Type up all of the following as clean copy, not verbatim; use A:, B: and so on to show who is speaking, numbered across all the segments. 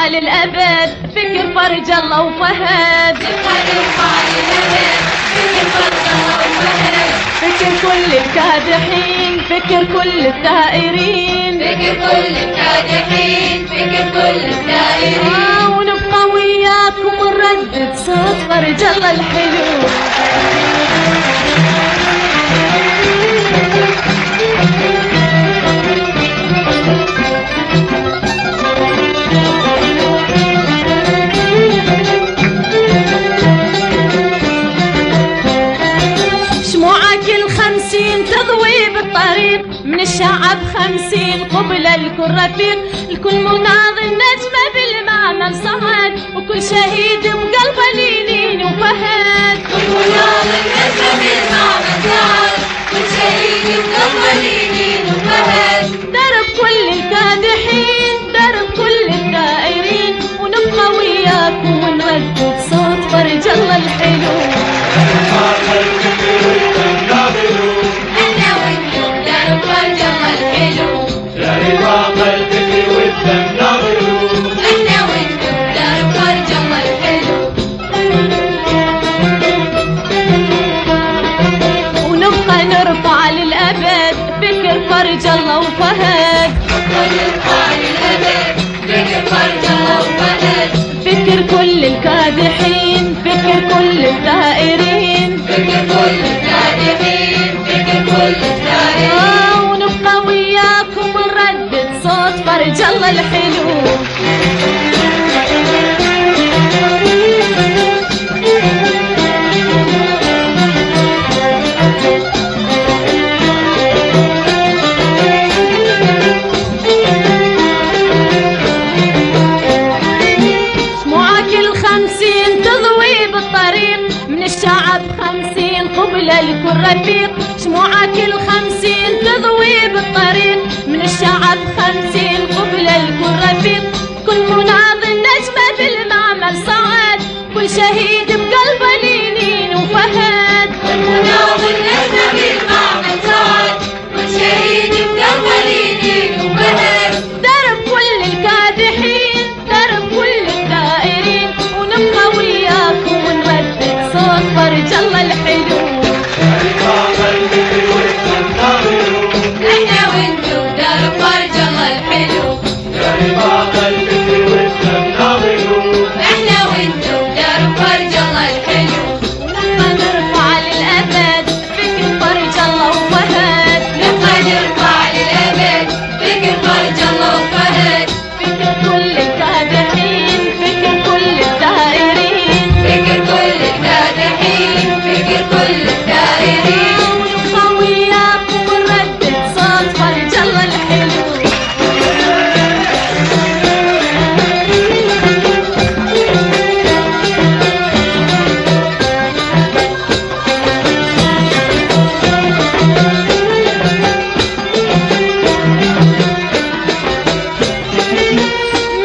A: للأبد فكر فرج الله وفهد، فكر كل الكادحين، فكر كل الثائرين،
B: فكر كل الكادحين، فكر كل الثائرين.
A: ونبقى وياكم ونردد صوت فرج الله الحلو. تضوي بالطريق من الشعب 50 قبل الكل رفيق، الكل مناضل نجمة بالمعمل صعد، وكل شهيد بقلبه لينين وفهد.
B: كل مناضل نجمة بالمعمل صعد، كل شهيد بقلبه لينين وفهد.
A: درب كل الكادحين، درب كل الثائرين، ونبقى وياكم ونردد صوت فرج الله الحلو. ونبقى نرفع للأبد فكر فرج الله وفهد، فكر كل الكادحين، فكر كل الثائرين،
B: فكر كل الكادحين، فكر كل الثائرين.
A: ونبقى وياكم ونردد صوت فرج الله الحلو. الشعب 50 قبل الكل رفيق، شموعك 50 تضوي بالطريق، من الشعب 50 قبل الكل رفيق، كل مناضل نجمة بالمعمل صعد، كل شهيد بقلبه لينين وفهد.
B: كل مناضل نجمة بالمعمل صعد، كل شهيد بقلبه لينين وفهد.
A: درب كل الكادحين، درب كل الثائرين، ونبقى وياكم ونردد صوت فرج الله الحلو.
B: احنا وانتو درب فرج الله الحلو. احنا وانتو درب فرج الله الحلو.
A: ونبقى نرفع للأبد فكر فرج الله وفهد،
B: نبقى نرفع للأبد فكر فرج الله وفهد.
A: فكر كل الكادحين، فكر كل الثائرين،
B: فكر كل الكادحين، فكر كل الثائرين.
A: ونبقى وياكم ونردد صوت فرج الله الحلو.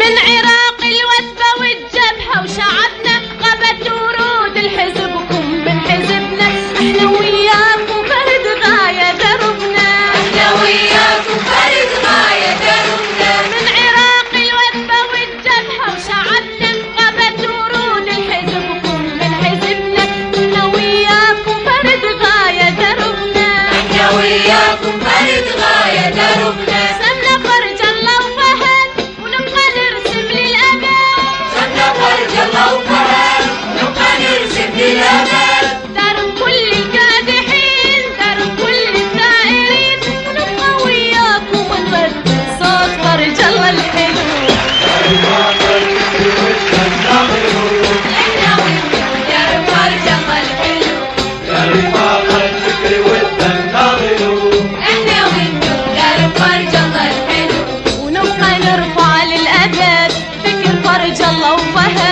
A: من عراق الوثبة والجبهة وشعبنا غابت ورود الحزبكم من حزبنا، احنا وياكم فرد غاية دربنا،
B: احنا وياكم فرد غاية دربنا.
A: من عراق الوثبة والجبهة وشعبنا غابت ورود الحزبكم من حزبنا، احنا وياكم فرد غاية دربنا،
B: احنا وياكم فرد غاية دربنا.
A: سمنا فرج الله وفهد ونبقى نرسم للأبد،
B: سمنا فرج الله وفهد نبقى نرسم للأبد.
A: درب كل الكادحين، درب كل الثائرين، ونبقى وياكم ونردد صوت فرج الله الحلو.
B: احنا وانتو درب فرج الله الحلو. احنا وانتو درب فرج الله الحلو.
A: ونبقى نرفع للأبد فكر فرج فرج الله وفهد